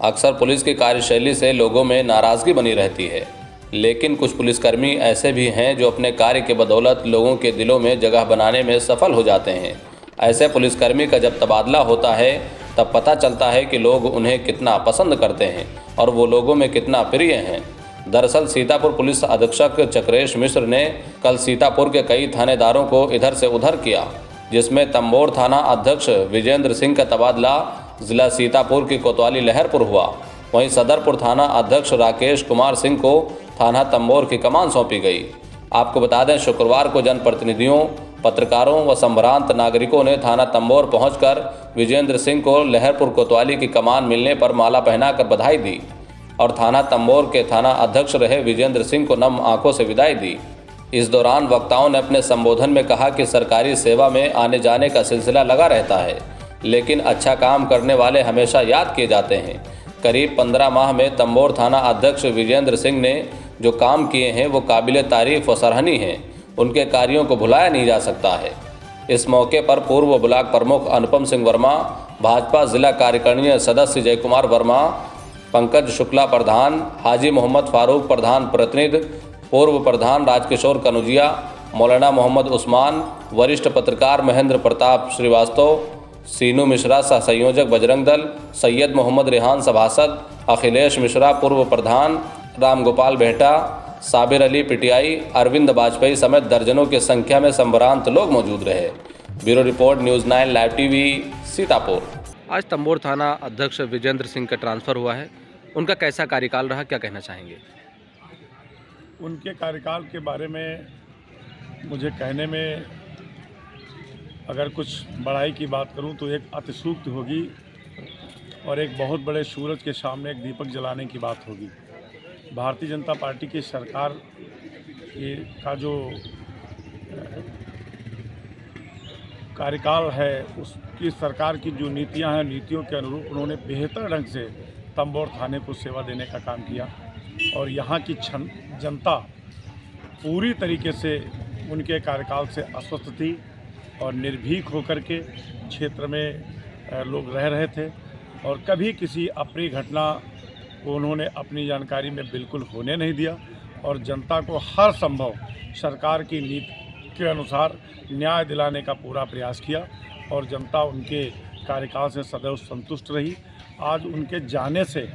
अक्सर पुलिस की कार्यशैली से लोगों में नाराज़गी बनी रहती है, लेकिन कुछ पुलिसकर्मी ऐसे भी हैं जो अपने कार्य के बदौलत लोगों के दिलों में जगह बनाने में सफल हो जाते हैं। ऐसे पुलिसकर्मी का जब तबादला होता है तब पता चलता है कि लोग उन्हें कितना पसंद करते हैं और वो लोगों में कितना प्रिय हैं। दरअसल सीतापुर पुलिस अधीक्षक चक्रेश मिश्र ने कल सीतापुर के कई थानेदारों को इधर से उधर किया, जिसमें तंबोर थाना अध्यक्ष विजेंद्र सिंह का तबादला जिला सीतापुर की कोतवाली लहरपुर हुआ। वहीं सदरपुर थाना अध्यक्ष राकेश कुमार सिंह को थाना तंबोर की कमान सौंपी गई। आपको बता दें, शुक्रवार को जनप्रतिनिधियों, पत्रकारों व संभ्रांत नागरिकों ने थाना तंबोर पहुंचकर विजेंद्र सिंह को लहरपुर कोतवाली की कमान मिलने पर माला पहनाकर बधाई दी और थाना तंबोर के थाना अध्यक्ष रहे विजेंद्र सिंह को नम आंखों से विदाई दी। इस दौरान वक्ताओं ने अपने संबोधन में कहा कि सरकारी सेवा में आने जाने का सिलसिला लगा रहता है, लेकिन अच्छा काम करने वाले हमेशा याद किए जाते हैं। करीब 15 माह में तंबोर थाना अध्यक्ष विजेंद्र सिंह ने जो काम किए हैं वो काबिल तारीफ व सराहनीय हैं। उनके कार्यों को भुलाया नहीं जा सकता है। इस मौके पर पूर्व ब्लॉक प्रमुख अनुपम सिंह वर्मा, भाजपा जिला कार्यकारिणी सदस्य जय कुमार वर्मा, पंकज शुक्ला प्रधान, हाजी मोहम्मद फारूक प्रधान प्रतिनिधि, पूर्व प्रधान राजकिशोर कनुजिया, मौलाना मोहम्मद उस्मान, वरिष्ठ पत्रकार महेंद्र प्रताप श्रीवास्तव, सीनू मिश्रा सह संयोजक बजरंग दल, सैयद मोहम्मद रेहान सभासद, अखिलेश मिश्रा पूर्व प्रधान, राम गोपाल बेहटा, साबिर अली पिटियाई, अरविंद वाजपेयी समेत दर्जनों की संख्या में संभ्रांत लोग मौजूद रहे। Bureau report, news 9 live TV, Sitapur. आज तंबोर थाना अध्यक्ष विजेंद्र सिंह का ट्रांसफ़र हुआ है, उनका कैसा कार्यकाल रहा, क्या कहना चाहेंगे? उनके कार्यकाल के बारे में मुझे कहने में अगर कुछ बड़ाई की बात करूं तो एक अतिसूक्ति होगी और एक बहुत बड़े सूरज के सामने एक दीपक जलाने की बात होगी। भारतीय जनता पार्टी की सरकार का जो कार्यकाल है, उसकी सरकार की जो नीतियां हैं, नीतियों के अनुरूप उन्होंने बेहतर ढंग से तंबोर थाने को सेवा देने का काम किया और यहाँ की जनता पूरी तरीके से उनके कार्यकाल से अस्वस्थ थी और निर्भीक होकर के क्षेत्र में लोग रह रहे थे और कभी किसी अप्रिय घटना को उन्होंने अपनी जानकारी में बिल्कुल होने नहीं दिया और जनता को हर संभव सरकार की नीति के अनुसार न्याय दिलाने का पूरा प्रयास किया और जनता उनके कार्यकाल से सदैव संतुष्ट रही। आज उनके जाने से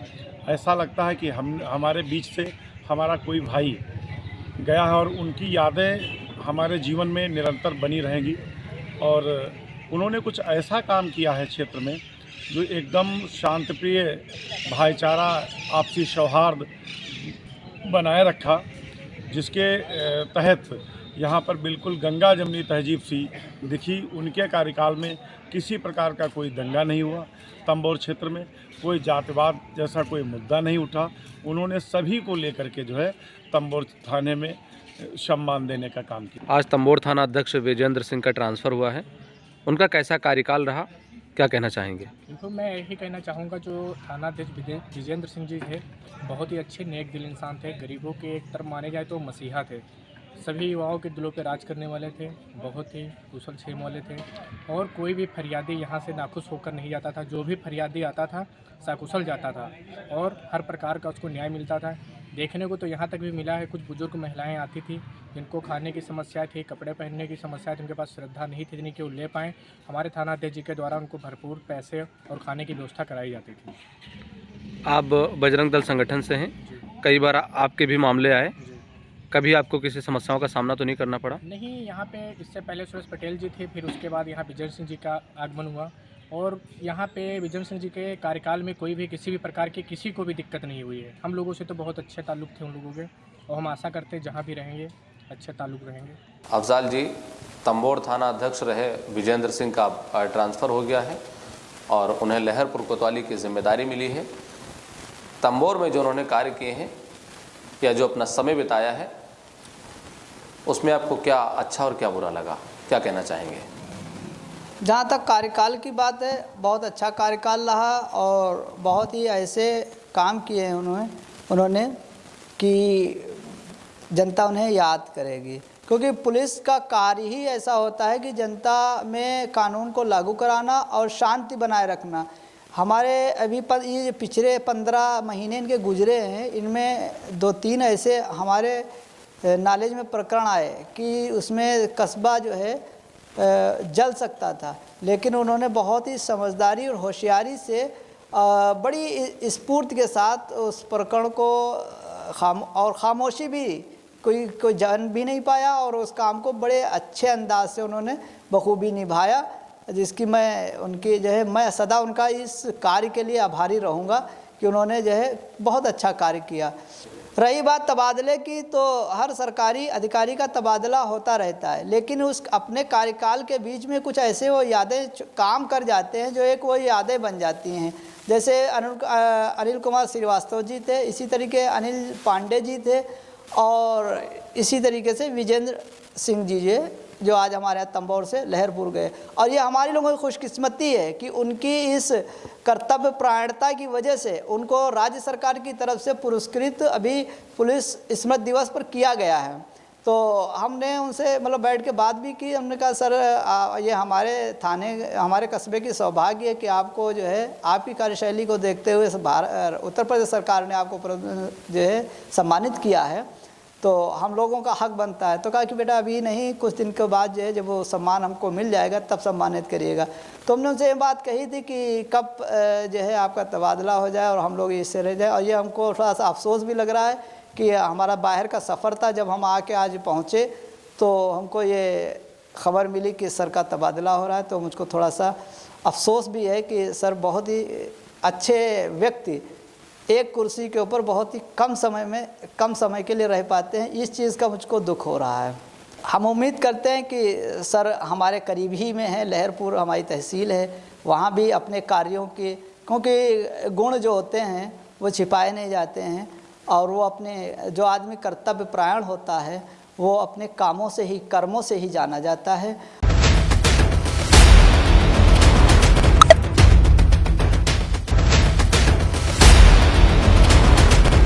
ऐसा लगता है कि हमारे बीच से हमारा कोई भाई गया है और उनकी यादें हमारे जीवन में निरंतर बनी रहेंगी और उन्होंने कुछ ऐसा काम किया है क्षेत्र में जो एकदम शांतिप्रिय, भाईचारा, आपसी सौहार्द बनाए रखा, जिसके तहत यहाँ पर बिल्कुल गंगा जमनी तहजीब सी दिखी। उनके कार्यकाल में किसी प्रकार का कोई दंगा नहीं हुआ, तंबोर क्षेत्र में कोई जातिवाद जैसा कोई मुद्दा नहीं उठा। उन्होंने सभी को लेकर के जो है तंबोर थाने में सम्मान देने का काम किया। आज तंबोर थाना अध्यक्ष विजेंद्र सिंह का ट्रांसफ़र हुआ है, उनका कैसा कार्यकाल रहा, क्या कहना चाहेंगे? तो मैं यही कहना चाहूँगा, जो थाना अध्यक्ष विजेंद्र सिंह जी थे बहुत ही अच्छे नेक दिल इंसान थे। गरीबों के एक तरफ माने जाए तो मसीहा थे। सभी युवाओं के दिलों पे राज करने वाले थे, बहुत ही कुशल क्षेम वाले थे और कोई भी फरियादी यहाँ से नाखुश होकर नहीं जाता था। जो भी फरियादी आता था सकुशल जाता था और हर प्रकार का उसको न्याय मिलता था। देखने को तो यहाँ तक भी मिला है, कुछ बुजुर्ग महिलाएं आती थी जिनको खाने की समस्या थी, कपड़े पहनने की समस्या थी, उनके पास श्रद्धा नहीं थी इतनी कि वो ले पाएँ। हमारे थाना अध्यक्ष जी के द्वारा उनको भरपूर पैसे और खाने की व्यवस्था कराई जाती थी। आप बजरंग दल संगठन से हैं, कई बार आपके भी मामले आए, कभी आपको किसी समस्याओं का सामना तो नहीं करना पड़ा? नहीं, यहाँ पे इससे पहले सुरेश पटेल जी थे, फिर उसके बाद यहाँ विजेंद्र सिंह जी का आगमन हुआ और यहाँ पे विजेंद्र सिंह जी के कार्यकाल में कोई भी किसी भी प्रकार की किसी को भी दिक्कत नहीं हुई है। हम लोगों से तो बहुत अच्छे ताल्लुक थे उन लोगों के और हम आशा करते हैं जहाँ भी रहेंगे अच्छे ताल्लुक रहेंगे। अफजाल जी, तंबोर थाना अध्यक्ष रहे विजेंद्र सिंह का ट्रांसफ़र हो गया है और उन्हें लहरपुर कोतवाली की जिम्मेदारी मिली है। तंबोर में जो उन्होंने कार्य किए हैं या जो अपना समय बिताया है, उसमें आपको क्या अच्छा और क्या बुरा लगा, क्या कहना चाहेंगे? जहाँ तक कार्यकाल की बात है, बहुत अच्छा कार्यकाल रहा और बहुत ही ऐसे काम किए हैं उन्होंने कि जनता उन्हें याद करेगी, क्योंकि पुलिस का कार्य ही ऐसा होता है कि जनता में कानून को लागू कराना और शांति बनाए रखना। हमारे अभी ये पिछले 15 महीने इनके गुजरे हैं, इनमें 2-3 ऐसे हमारे नॉलेज में प्रकरण आए कि उसमें कस्बा जो है जल सकता था, लेकिन उन्होंने बहुत ही समझदारी और होशियारी से बड़ी स्फूर्ति के साथ उस प्रकरण को खामोशी भी कोई जान भी नहीं पाया और उस काम को बड़े अच्छे अंदाज से उन्होंने बखूबी निभाया, जिसकी मैं सदा उनका इस कार्य के लिए आभारी रहूँगा कि उन्होंने बहुत अच्छा कार्य किया। रही बात तबादले की, तो हर सरकारी अधिकारी का तबादला होता रहता है, लेकिन उस अपने कार्यकाल के बीच में कुछ ऐसे वो यादें काम कर जाते हैं जो वो यादें बन जाती हैं। जैसे अनिल कुमार श्रीवास्तव जी थे, इसी तरीके अनिल पांडे जी थे, और इसी तरीके से विजेंद्र सिंह जी जो आज हमारे यहाँ तंबौर से लहरपुर गए। और ये हमारे लोगों की खुशकिस्मती है कि उनकी इस कर्तव्य परायणता की वजह से उनको राज्य सरकार की तरफ से पुरस्कृत अभी पुलिस स्मृति दिवस पर किया गया है। तो हमने उनसे बैठ के बात भी की। हमने कहा सर, ये हमारे थाने, हमारे कस्बे की सौभाग्य है कि आपको आपकी कार्यशैली को देखते हुए उत्तर प्रदेश सरकार ने आपको सम्मानित किया है, तो हम लोगों का हक बनता है। तो कहा कि बेटा अभी नहीं, कुछ दिन के बाद जब वो सम्मान हमको मिल जाएगा तब सम्मानित करिएगा। तो हमने उनसे ये बात कही थी कि कब आपका तबादला हो जाए और हम लोग इससे रह जाए। और ये हमको थोड़ा सा अफसोस भी लग रहा है कि हमारा बाहर का सफ़र था, जब हम आके आज पहुँचे तो हमको ये खबर मिली कि सर का तबादला हो रहा है। तो मुझको थोड़ा सा अफसोस भी है कि सर बहुत ही अच्छे व्यक्ति एक कुर्सी के ऊपर बहुत ही कम समय के लिए रह पाते हैं, इस चीज़ का मुझको दुख हो रहा है। हम उम्मीद करते हैं कि सर हमारे करीब ही में है, लहरपुर हमारी तहसील है, वहाँ भी अपने कार्यों के, क्योंकि गुण जो होते हैं वो छिपाए नहीं जाते हैं, और वो अपने जो आदमी कर्तव्य परायण होता है वो अपने कामों से ही, कर्मों से ही जाना जाता है।